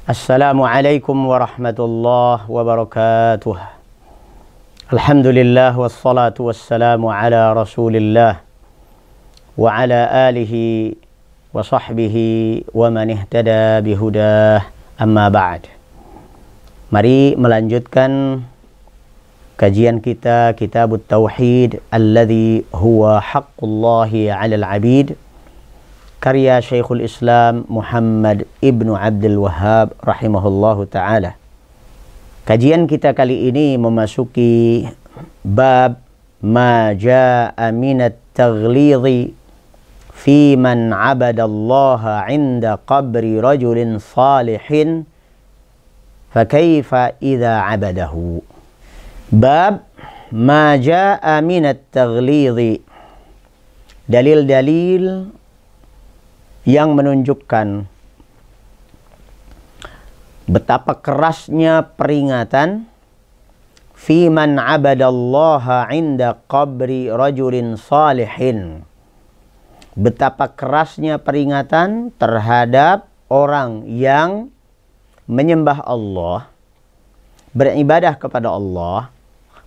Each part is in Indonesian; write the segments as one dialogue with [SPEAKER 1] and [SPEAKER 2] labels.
[SPEAKER 1] Assalamualaikum warahmatullahi wabarakatuh. Alhamdulillah wassalatu wassalamu ala rasulillah wa ala alihi wa sahbihi wa man ihtada bihudah, amma ba'd. Mari melanjutkan kajian kita Kitabut Tauhid alladhi huwa haqqullahi 'alal 'abid, karya Syekhul Islam Muhammad Ibnu Abdul Wahhab rahimahullahu ta'ala. Kajian kita kali ini memasuki bab ma jaa'a minat taghlidhi fi man 'abadallaha 'inda qabri rajulin salihin fa kaifa idza 'abadahu. Bab ma jaa'a minat taghlidhi, dalil-dalil yang menunjukkan betapa kerasnya peringatan fi man 'abadallaha 'inda qabri rajulin salihin. Betapa kerasnya peringatan terhadap orang yang menyembah Allah, beribadah kepada Allah,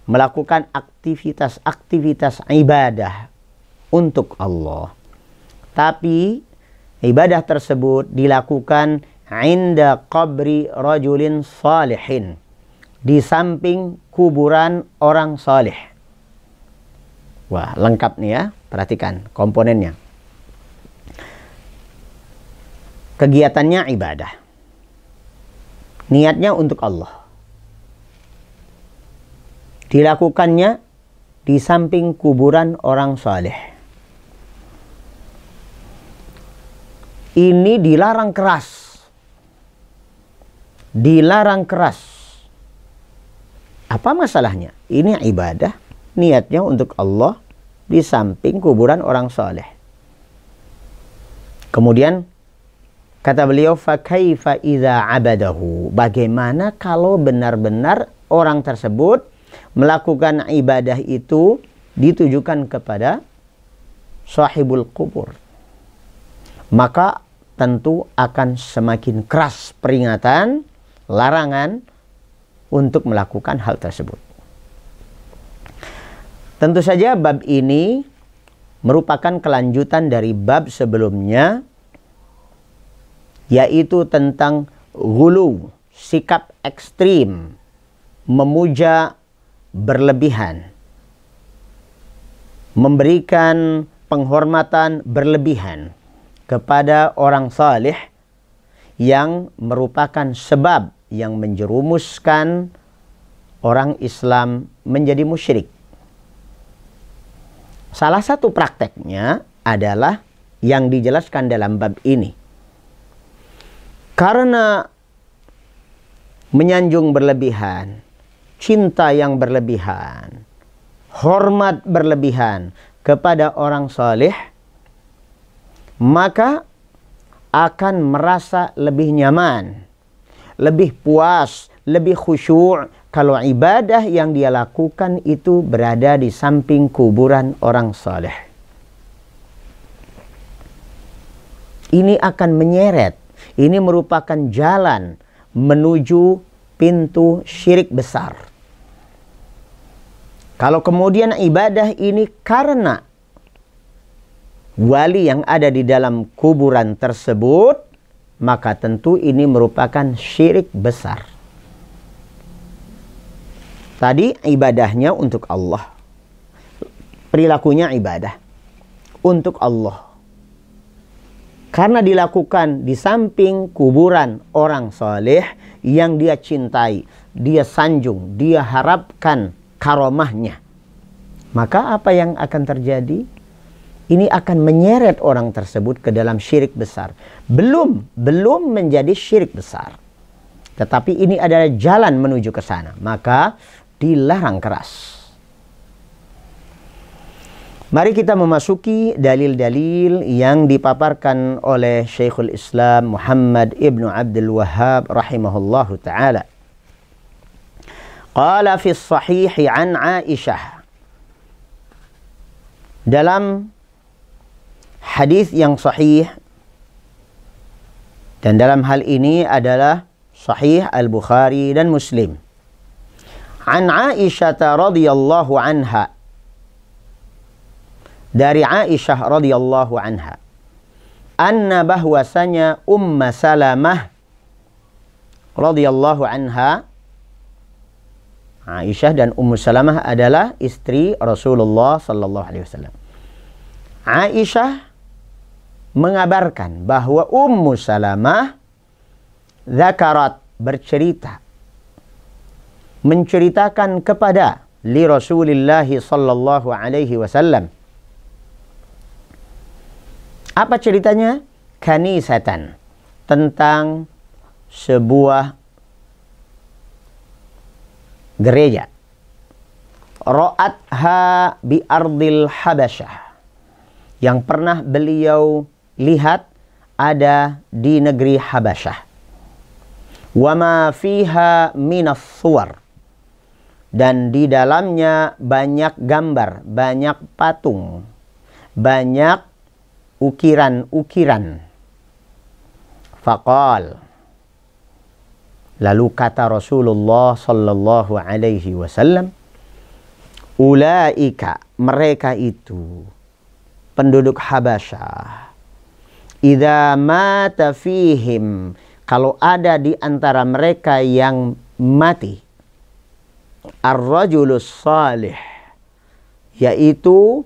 [SPEAKER 1] melakukan aktivitas-aktivitas ibadah untuk Allah, tapi ibadah tersebut dilakukan inda qabri rajulin salihin, di samping kuburan orang saleh. Wah, lengkap nih ya, perhatikan komponennya. Kegiatannya ibadah, niatnya untuk Allah, dilakukannya di samping kuburan orang saleh. Ini dilarang keras. Dilarang keras. Apa masalahnya? Ini ibadah, niatnya untuk Allah, di samping kuburan orang saleh. Kemudian kata beliau, fa kaifa idza 'abadahu. Bagaimana kalau benar-benar orang tersebut melakukan ibadah itu ditujukan kepada sahibul kubur? Maka tentu akan semakin keras peringatan, larangan untuk melakukan hal tersebut. Tentu saja bab ini merupakan kelanjutan dari bab sebelumnya, yaitu tentang ghulu, sikap ekstrim, memuja berlebihan, memberikan penghormatan berlebihan kepada orang saleh yang merupakan sebab yang menjerumuskan orang Islam menjadi musyrik. Salah satu prakteknya adalah yang dijelaskan dalam bab ini. Karena menyanjung berlebihan, cinta yang berlebihan, hormat berlebihan kepada orang saleh, maka akan merasa lebih nyaman, lebih puas, lebih khusyuk kalau ibadah yang dia lakukan itu berada di samping kuburan orang saleh. Ini akan menyeret. Ini merupakan jalan menuju pintu syirik besar. Kalau kemudian ibadah ini karena wali yang ada di dalam kuburan tersebut, maka tentu ini merupakan syirik besar. Tadi ibadahnya untuk Allah, perilakunya ibadah untuk Allah, karena dilakukan di samping kuburan orang saleh yang dia cintai, dia sanjung, dia harapkan karomahnya. Maka apa yang akan terjadi? Ini akan menyeret orang tersebut ke dalam syirik besar. Belum menjadi syirik besar, tetapi ini adalah jalan menuju ke sana. Maka dilarang keras. Mari kita memasuki dalil-dalil yang dipaparkan oleh Syekhul Islam Muhammad Ibnu Abdul Wahhab rahimahullahu ta'ala. Qala fi sahihi an Aisyah. Dalam hadis yang sahih, dan dalam hal ini adalah Sahih Al-Bukhari dan Muslim. An Aisyah radhiyallahu anha. Dari Aisyah radhiyallahu anha. Anna bahwasanya Salamah radhiyallahu anha, Aisyah dan Salamah adalah istri Rasulullah sallallahu alaihi wasallam. Aisyah mengabarkan bahwa Salamah zakarat, bercerita, menceritakan kepada li Rasulillah sallallahu alaihi wasallam. Apa ceritanya? Kanisatan, tentang sebuah gereja. Ra'atha bi ardil Habasyah, yang pernah beliau lihat ada di negeri Habasyah. Wa ma fiha minas suwar, dan di dalamnya banyak gambar, banyak patung, banyak ukiran-ukiran. Faqal, lalu kata Rasulullah sallallahu alaihi wasallam, ulaika, mereka itu penduduk Habasyah, idza mata fihim, kalau ada di antara mereka yang mati, ar-rajulus salih, yaitu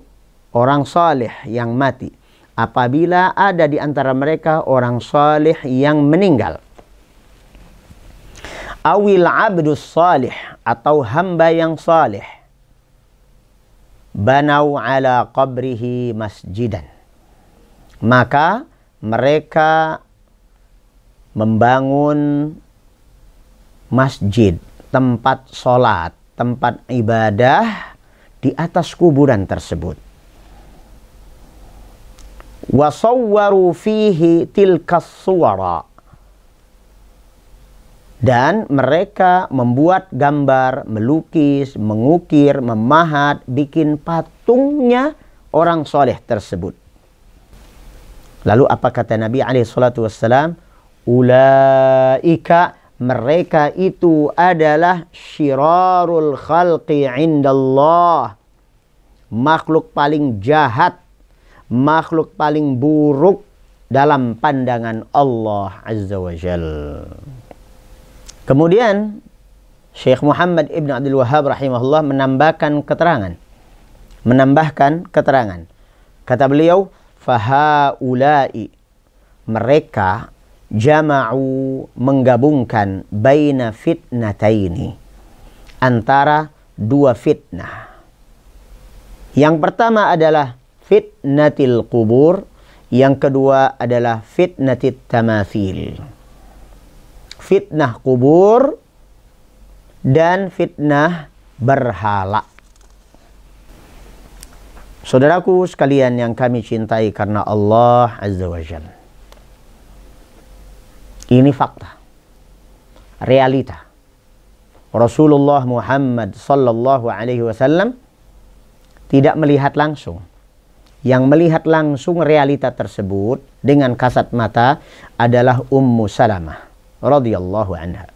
[SPEAKER 1] orang salih yang mati. Apabila ada di antara mereka orang salih yang meninggal, awil abdus salih, atau hamba yang salih, banau ala qabrihi masjidan, maka mereka membangun masjid, tempat sholat, tempat ibadah di atas kuburan tersebut. Wasawwaru fihi tilkas suwara, dan mereka membuat gambar, melukis, mengukir, memahat, bikin patungnya orang soleh tersebut. Lalu apa kata Nabi SAW? Ulaika, mereka itu adalah syirarul khalqi indallah, makhluk paling jahat, makhluk paling buruk dalam pandangan Allah Azza wa Jal. Kemudian Syekh Muhammad Ibn Abdul Wahhab rahimahullah menambahkan keterangan. Kata beliau, fahaulai, mereka jama'u, menggabungkan baina fitnataini, antara dua fitnah. Yang pertama adalah fitnatil kubur, yang kedua adalah fitnatit tamathil. Fitnah kubur dan fitnah berhala. Saudaraku sekalian yang kami cintai karena Allah Azza wa Jalla, ini fakta, realita. Rasulullah Muhammad sallallahu alaihi wasallam tidak melihat langsung. Yang melihat langsung realita tersebut dengan kasat mata adalah Salamah radhiyallahu anha.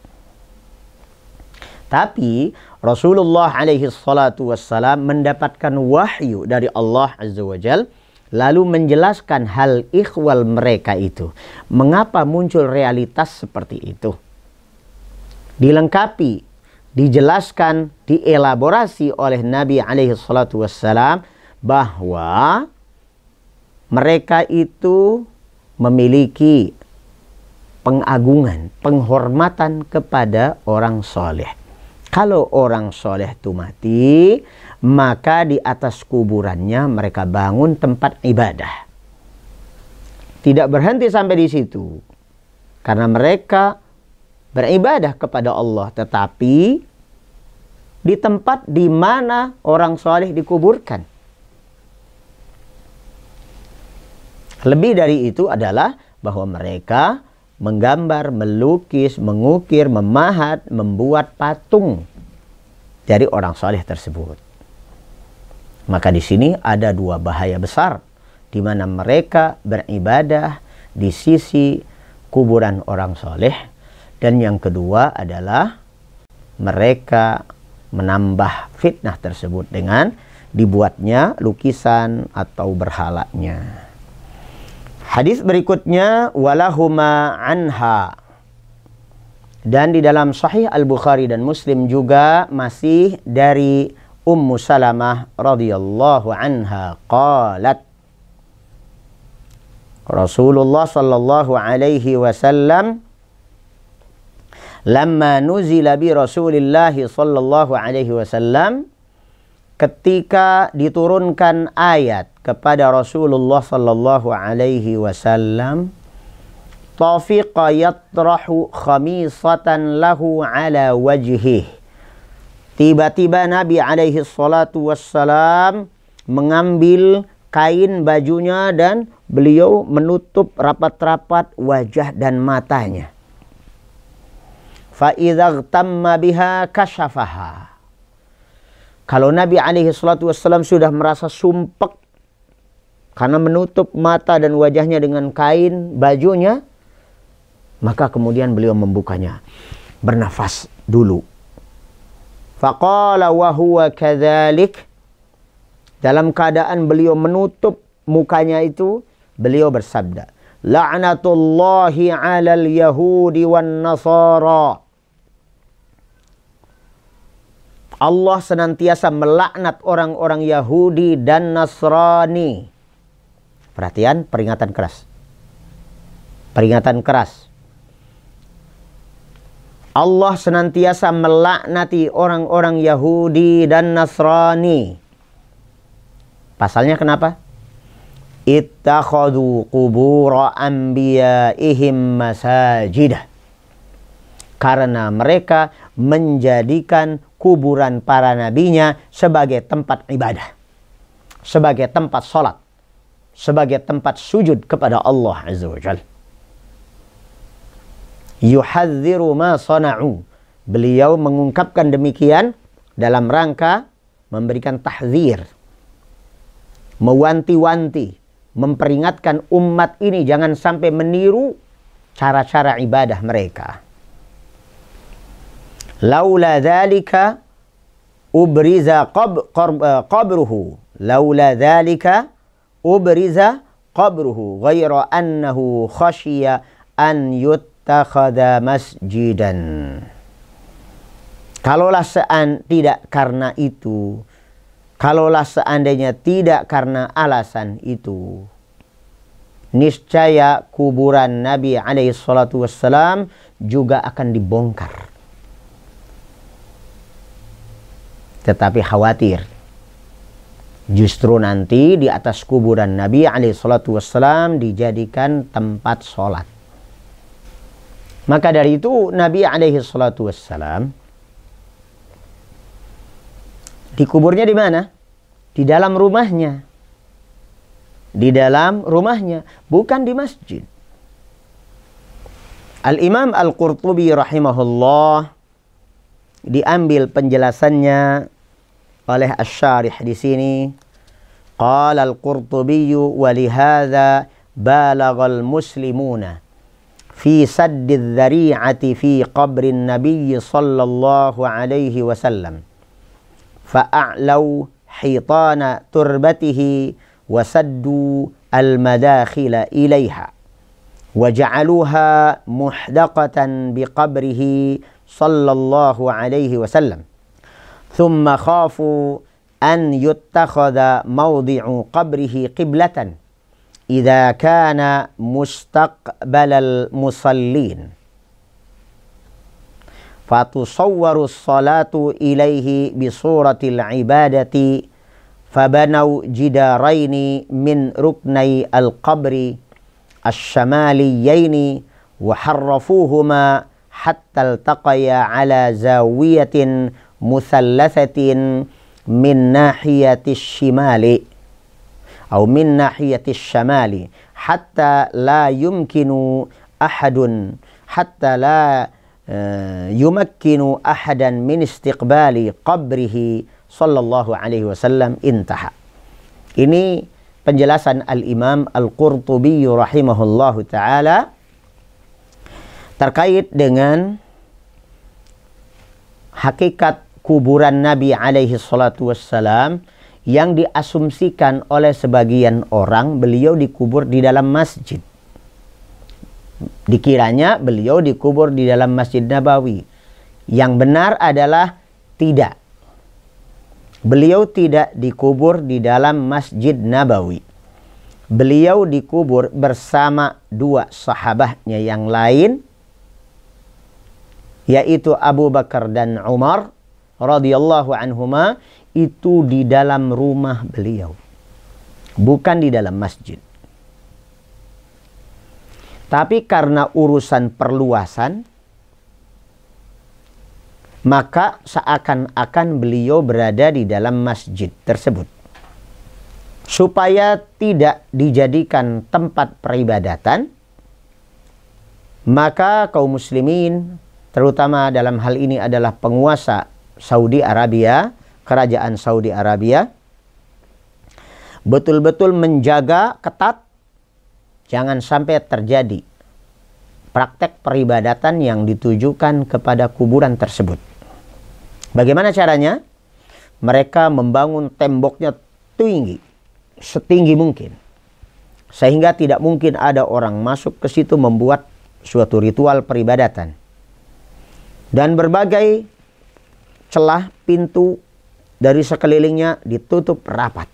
[SPEAKER 1] Tapi Rasulullah alaihi salatu wassalam mendapatkan wahyu dari Allah Azza wa Jal, lalu menjelaskan hal ikhwal mereka itu. Mengapa muncul realitas seperti itu? Dilengkapi, dijelaskan, dielaborasi oleh Nabi alaihi salatu wassalam bahwa mereka itu memiliki pengagungan, penghormatan kepada orang soleh. Kalau orang soleh itu mati, maka di atas kuburannya mereka bangun tempat ibadah. Tidak berhenti sampai di situ, karena mereka beribadah kepada Allah, tetapi di tempat di mana orang soleh dikuburkan. Lebih dari itu adalah bahwa mereka menggambar, melukis, mengukir, memahat, membuat patung dari orang soleh tersebut. Maka di sini ada dua bahaya besar, di mana mereka beribadah di sisi kuburan orang soleh, Dan yang kedua adalah mereka menambah fitnah tersebut dengan dibuatnya lukisan atau berhalanya. Hadis berikutnya, walahuma anha. Dan di dalam Sahih Al-Bukhari dan Muslim juga masih dari Ummu Salamah radhiyallahu anha qalat, Rasulullah sallallahu alaihi wasallam lamma nuzila bi Rasulillah sallallahu alaihi wasallam, ketika diturunkan ayat kepada Rasulullah sallallahu alaihi wasallam, tafiqa yatrahu khamisatan lahu ala wajhih. Tiba-tiba Nabi alaihi salatu wassalam mengambil kain bajunya dan beliau menutup rapat-rapat wajah dan matanya. Fa idza tamma biha kashafaha. Kalau Nabi alaihi salatu wassalam sudah merasa sumpek karena menutup mata dan wajahnya dengan kain bajunya, maka kemudian beliau membukanya, bernafas dulu. Faqala wa huwa kadzalik. Dalam keadaan beliau menutup mukanya itu, beliau bersabda, la'natullahi 'alal yahudi wan nasara. Allah senantiasa melaknat orang-orang Yahudi dan Nasrani. Perhatian, peringatan keras. Peringatan keras. Allah senantiasa melaknati orang-orang Yahudi dan Nasrani. Pasalnya kenapa? Ittakhadhu qubura anbiya'ihim masajidah. Karena mereka menjadikan kuburan para nabinya sebagai tempat ibadah, sebagai tempat sholat, sebagai tempat sujud kepada Allah Azza wa Jalla. Yuhadziru ma sana'u. Beliau mengungkapkan demikian dalam rangka memberikan tahzir, mewanti-wanti, memperingatkan umat ini jangan sampai meniru cara-cara ibadah mereka. Laula dzalika ubriza qabruhu. Laula dzalika ubriza qabruhu ghaira annahu khashiya an yuttakhadha masjidan. Kalaulah tidak karena itu, kalaulah seandainya tidak karena alasan itu, niscaya kuburan Nabi alaihi salatu wassalam juga akan dibongkar. Tetapi khawatir, justru nanti di atas kuburan Nabi alaihi salatu wassalam dijadikan tempat sholat. Maka dari itu Nabi alaihi salatu wassalam dikuburnya di mana? Di dalam rumahnya. Di dalam rumahnya, bukan di masjid. Al-Imam Al-Qurtubi rahimahullah, diambil penjelasannya oleh Asy-Syarih di sini. Qala Al-Qurtubi wa lihadza balaghal muslimuna fi sadd adh-dhari'ati fi qabri an-nabiy sallallahu alaihi wasallam. Fa'a'law hitana turbatihi wa saddu al-madakhila ilaiha wa ja'aluha muhdaqatan biqabrihi sallallahu alaihi wasallam. Thumma khafu an yuttakhadha mawdi'u qabrihi qiblatan idza kana mustaqbalal musallin. Fatusawwaru as-salatu ilaihi bisuratil ibadati fabanaw jidaraini min ruknai al-qabri asy-syamaliyaini wa harrafuhuma hatta altaqaya ala zawiyatin muthallathatin min nahiyati shimali atau min nahiyati syamali hatta la yumkinu ahadun hatta la yumakkinu ahadan min istiqbali qabrihi sallallahu alaihi wasallam. Intaha. Ini penjelasan Al-Imam Al-Qurtubi rahimahullahu ta'ala terkait dengan hakikat kuburan Nabi alaihi salatu wassalam yang diasumsikan oleh sebagian orang beliau dikubur di dalam masjid. Dikiranya beliau dikubur di dalam Masjid Nabawi. Yang benar adalah tidak. Beliau tidak dikubur di dalam Masjid Nabawi. Beliau dikubur bersama dua sahabatnya yang lain, yaitu Abu Bakar dan Umar radhiyallahu anhuma, itu di dalam rumah beliau, bukan di dalam masjid. Tapi karena urusan perluasan, maka seakan-akan beliau berada di dalam masjid tersebut, supaya tidak dijadikan tempat peribadatan. Maka kaum muslimin, terutama dalam hal ini adalah penguasa Saudi Arabia, kerajaan Saudi Arabia, betul-betul menjaga ketat jangan sampai terjadi praktek peribadatan yang ditujukan kepada kuburan tersebut. Bagaimana caranya? Mereka membangun temboknya tinggi, setinggi mungkin, sehingga tidak mungkin ada orang masuk ke situ membuat suatu ritual peribadatan. Dan berbagai celah pintu dari sekelilingnya ditutup rapat.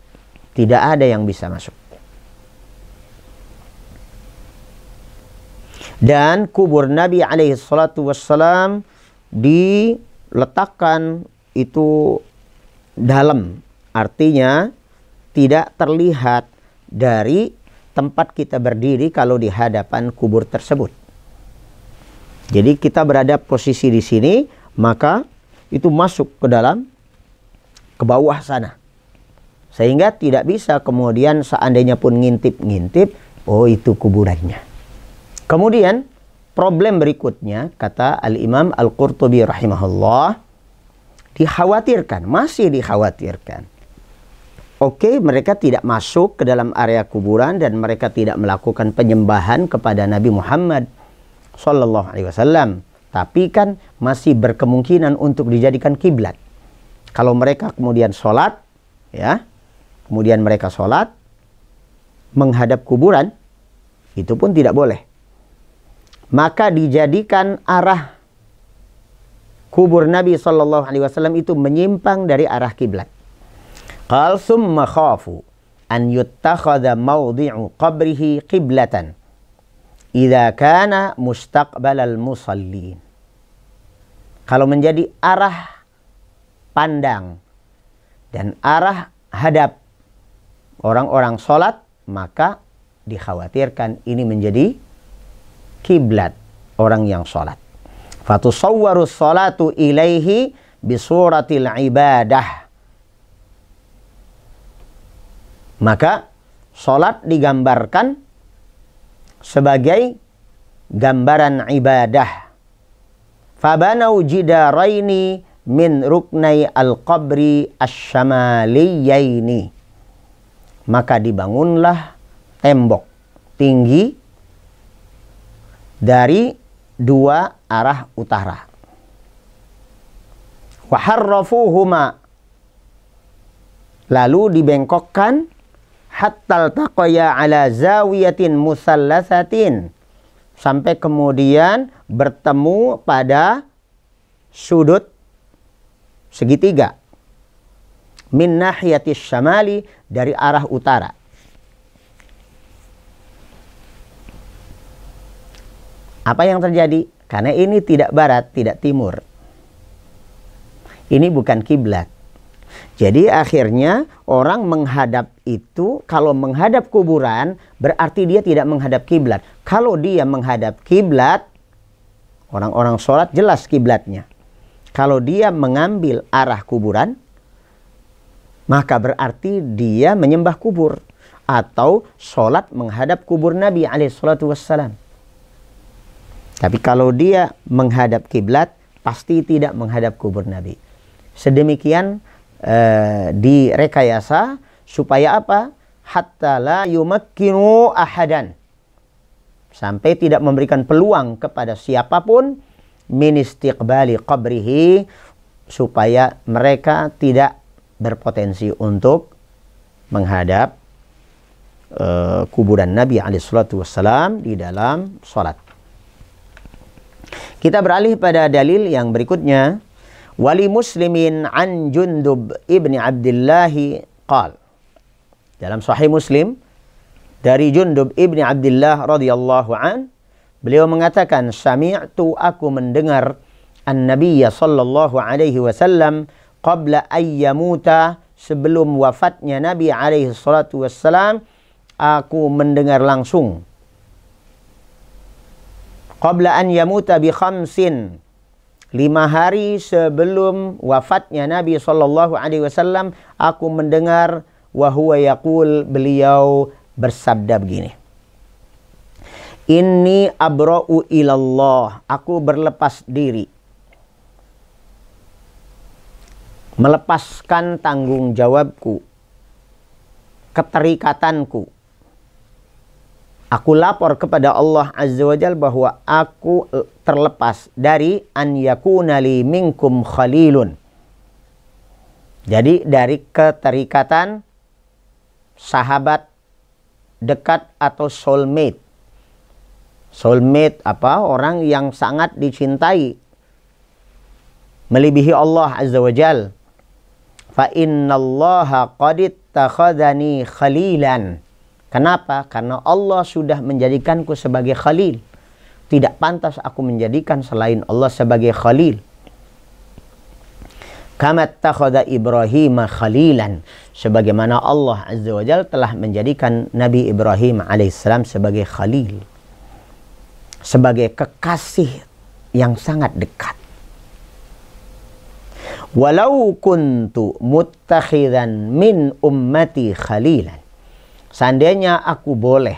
[SPEAKER 1] Tidak ada yang bisa masuk. Dan kubur Nabi alaihi salatu wassalam diletakkan itu dalam. Artinya tidak terlihat dari tempat kita berdiri kalau di hadapan kubur tersebut. Jadi kita berada posisi di sini, maka itu masuk ke dalam, ke bawah sana, sehingga tidak bisa kemudian seandainya pun ngintip-ngintip, oh itu kuburannya. Kemudian problem berikutnya, kata Al-Imam Al-Qurtubi rahimahullah, dikhawatirkan, masih dikhawatirkan. Oke, mereka tidak masuk ke dalam area kuburan dan mereka tidak melakukan penyembahan kepada Nabi Muhammad sallallahu alaihi wasallam, tapi kan masih berkemungkinan untuk dijadikan kiblat. Kalau mereka kemudian sholat, ya, kemudian mereka sholat menghadap kuburan, itu pun tidak boleh. Maka dijadikan arah kubur Nabi sallallahu alaihi wasallam itu menyimpang dari arah kiblat. Qal summa khafu an yuttakhadha mawdi'u qabrihi qiblatan idza kana mustaqbalal musallin. Kalau menjadi arah pandang dan arah hadap orang-orang sholat, maka dikhawatirkan ini menjadi kiblat orang yang sholat. Fatusawwaru sholatu ilaihi bisuratil ibadah. Maka sholat digambarkan sebagai gambaran ibadah. Fabanau jidaraini min ruknai al-qabri asy-syamaliyaini. Maka dibangunlah tembok tinggi dari dua arah utara. Wa harrafuhuma, lalu dibengkokkan, hatta taqaya ala zawiyatin musallasatin, sampai kemudian bertemu pada sudut segitiga, min nahiyatis syamali, dari arah utara. Apa yang terjadi? Karena ini tidak barat, tidak timur. Ini bukan kiblat. Jadi akhirnya orang menghadap itu, kalau menghadap kuburan berarti dia tidak menghadap kiblat. Kalau dia menghadap kiblat, orang-orang sholat jelas kiblatnya. Kalau dia mengambil arah kuburan, maka berarti dia menyembah kubur atau sholat menghadap kubur Nabi alaihissalam. Tapi kalau dia menghadap kiblat, pasti tidak menghadap kubur Nabi. Sedemikian direkayasa supaya apa? Hatta la yumakkinu ahadan. sampai tidak memberikan peluang kepada siapapun min istiqbali qabrihi, supaya mereka tidak berpotensi untuk menghadap kuburan Nabi SAW di dalam sholat. Kita beralih pada dalil yang berikutnya. Wali Muslimin an Jundub ibni Abdillahi qal. Dalam Sahih Muslim dari Jundub ibni Abdillah radhiyallahu an, beliau mengatakan, sami'tu, aku mendengar an-nabiyya sallallahu alaihi wasallam qabla ayyamuta, sebelum wafatnya Nabi alaihi salatu wassalam, aku mendengar langsung. Qabla an yamuta bi khamsin, 5 hari sebelum wafatnya Nabi sallallahu alaihi wasallam, aku mendengar wa huwa yaqul, beliau bersabda begini. Inni abra'u ilallah, aku berlepas diri, melepaskan tanggung jawabku, keterikatanku. Aku lapor kepada Allah Azza wa Jalla bahwa aku terlepas dari an yakuna li minkum khalilun. Jadi dari keterikatan sahabat dekat atau soulmate. Soulmate apa? Orang yang sangat dicintai, melebihi Allah Azza wa Jalla. Fa innallaha qad ittakhadhani khalilan. Kenapa? Karena Allah sudah menjadikanku sebagai khalil. Tidak pantas aku menjadikan selain Allah sebagai khalil. Kama ittakhadha Ibrahim khalilan, sebagaimana Allah Azza wa Jalla telah menjadikan Nabi Ibrahim alaihissalam sebagai khalil, sebagai kekasih yang sangat dekat. Walau kuntu muttakhidan min ummati khalilan, seandainya aku boleh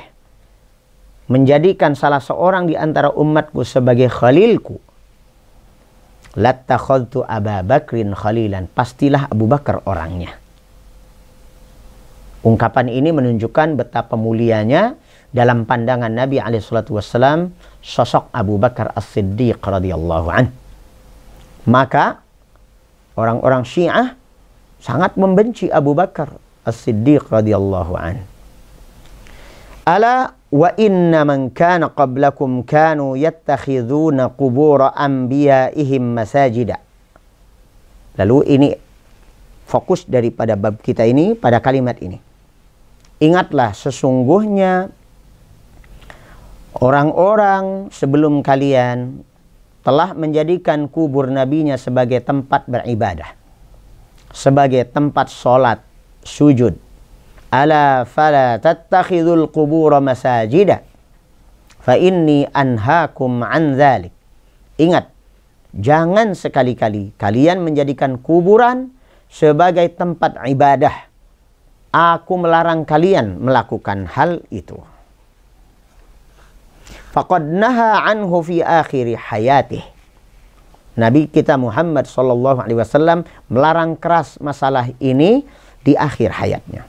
[SPEAKER 1] menjadikan salah seorang di antara umatku sebagai khalilku, lattakhadtu Aba Bakrin khalilan, pastilah Abu Bakar orangnya. Ungkapan ini menunjukkan betapa mulianya dalam pandangan Nabi SAW sosok Abu Bakar As-Siddiq radhiyallahu anhu. Maka orang-orang Syiah sangat membenci Abu Bakar As-Siddiq radhiyallahu anhu. Ala wa inna man kana qablakum kanu yattakhidhuna qubur anbiya'ihim masajida. Lalu ini fokus daripada bab kita ini pada kalimat ini. Ingatlah, sesungguhnya orang-orang sebelum kalian telah menjadikan kubur nabinya sebagai tempat beribadah, sebagai tempat sholat, sujud. Ala fala tattakhidul qubura masajida fa inni anhaakum an dzalik. Ingat, jangan sekali-kali kalian menjadikan kuburan sebagai tempat ibadah. Aku melarang kalian melakukan hal itu. Faqad naha anhu fi akhir hayatih. Nabi kita Muhammad sallallahu alaihi wasallam melarang keras masalah ini di akhir hayatnya.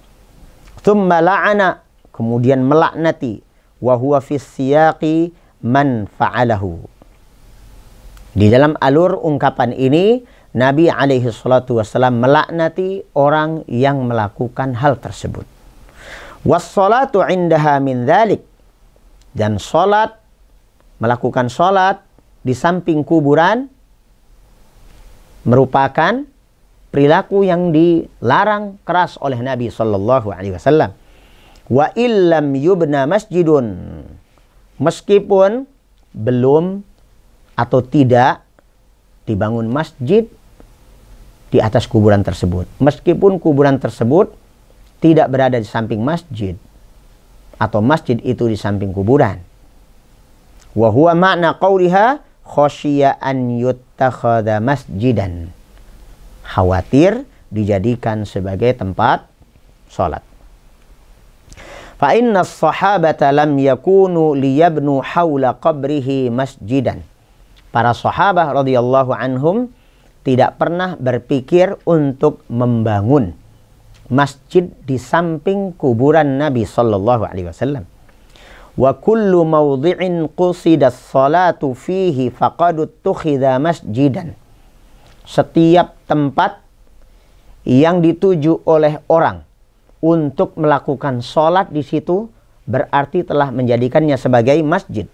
[SPEAKER 1] Tsumma la'ana, kemudian melaknati, wa huwa fi siyaqi man fa'alahu. Di dalam alur ungkapan ini Nabi alaihi salatu wasallam melaknati orang yang melakukan hal tersebut. Was-salatu 'indaha min dzalik, dan salat, melakukan salat di samping kuburan merupakan perilaku yang dilarang keras oleh Nabi sallallahu alaihi wasallam. Wa illam yubna masjidun, meskipun belum atau tidak dibangun masjid di atas kuburan tersebut, meskipun kuburan tersebut tidak berada di samping masjid atau masjid itu di samping kuburan. Wa huwa ma'na qawliha khasyiya an yuttakhadha masjidan, khawatir dijadikan sebagai tempat sholat. Fa inna as-sahabata lam yakunu liyabnu hawla qabrihi masjidan. Para sahabat radhiyallahu anhum tidak pernah berpikir untuk membangun masjid di samping kuburan Nabi sallallahu alaihi wasallam. Wa kullu mawdhi'in qusidas salatu fihi faqad tukhidha masjidan. Setiap tempat yang dituju oleh orang untuk melakukan sholat di situ berarti telah menjadikannya sebagai masjid.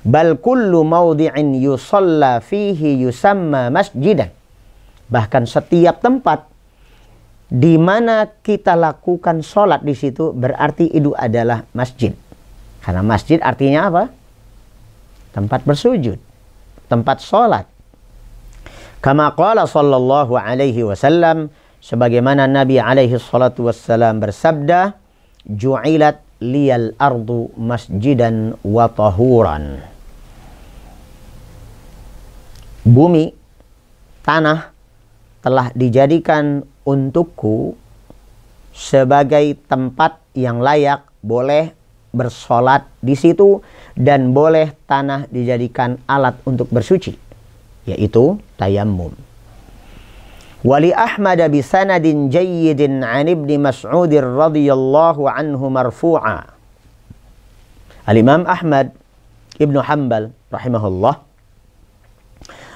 [SPEAKER 1] Bal kullu mawdhi'in yusalla fihi yusamma masjidan. Bahkan setiap tempat di mana kita lakukan sholat di situ berarti itu adalah masjid. Karena masjid artinya apa? Tempat bersujud, tempat sholat. Kama qala sallallahu alaihi wasallam, sebagaimana Nabi alaihi salatu wassalam bersabda, ju'ilat liyal ardu masjidan wa tahuran. Bumi, tanah telah dijadikan untukku sebagai tempat yang layak boleh bersolat di situ dan boleh tanah dijadikan alat untuk bersuci, yaitu tayammum. Wali Ahmad bi sanadin jayyidin an Ibni Mas'ud radhiyallahu anhu marfu'a. Al-Imam Ahmad Ibnu Hanbal rahimahullah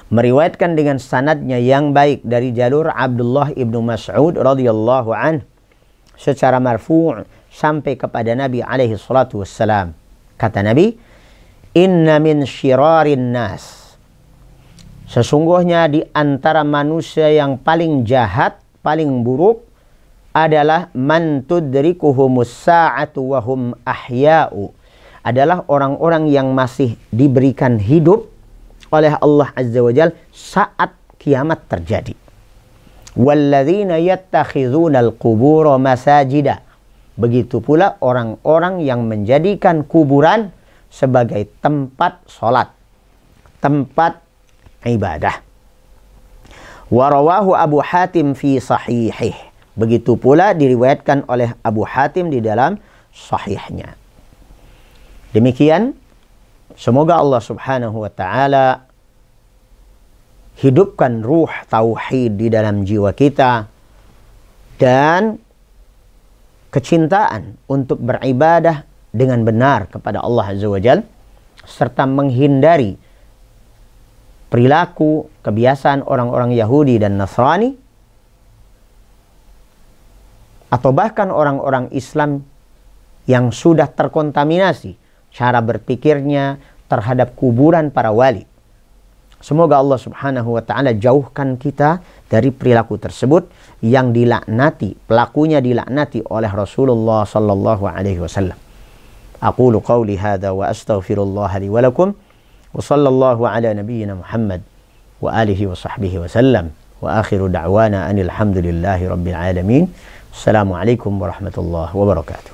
[SPEAKER 1] meriwayatkan dengan sanadnya yang baik dari jalur Abdullah Ibnu Mas'ud radhiyallahu anhu secara marfu' sampai kepada Nabi alaihi salatu wassalam. Kata Nabi, inna min syirarin nas, sesungguhnya di antara manusia yang paling jahat, paling buruk adalah man tudrikuhumus sa'atu wa hum ahya'u, adalah orang-orang yang masih diberikan hidup oleh Allah Azza wa Jalla saat kiamat terjadi. Walladzina yattakhidhunal qubura masajida. Begitu pula orang-orang yang menjadikan kuburan sebagai tempat sholat, tempat ibadah. Wa rawahu Abu Hatim fi sahihih. Begitu pula diriwayatkan oleh Abu Hatim di dalam sahihnya. Demikian, semoga Allah Subhanahu wa taala hidupkan ruh tauhid di dalam jiwa kita dan kecintaan untuk beribadah dengan benar kepada Allah Azza wa Jalla, serta menghindari perilaku kebiasaan orang-orang Yahudi dan Nasrani atau bahkan orang-orang Islam yang sudah terkontaminasi cara berpikirnya terhadap kuburan para wali. Semoga Allah Subhanahu wa taala jauhkan kita dari perilaku tersebut yang dilaknati, pelakunya dilaknati oleh Rasulullah sallallahu alaihi wasallam. Aqulu qawli hadza wa astaghfirullah li wa lakum wa sallallahu ala nabiyyina Muhammad wa alihi wa sahbihi wa sallam wa akhiru da'wana anil hamdulillahi rabbil alamin. Assalamualaikum warahmatullahi wabarakatuh.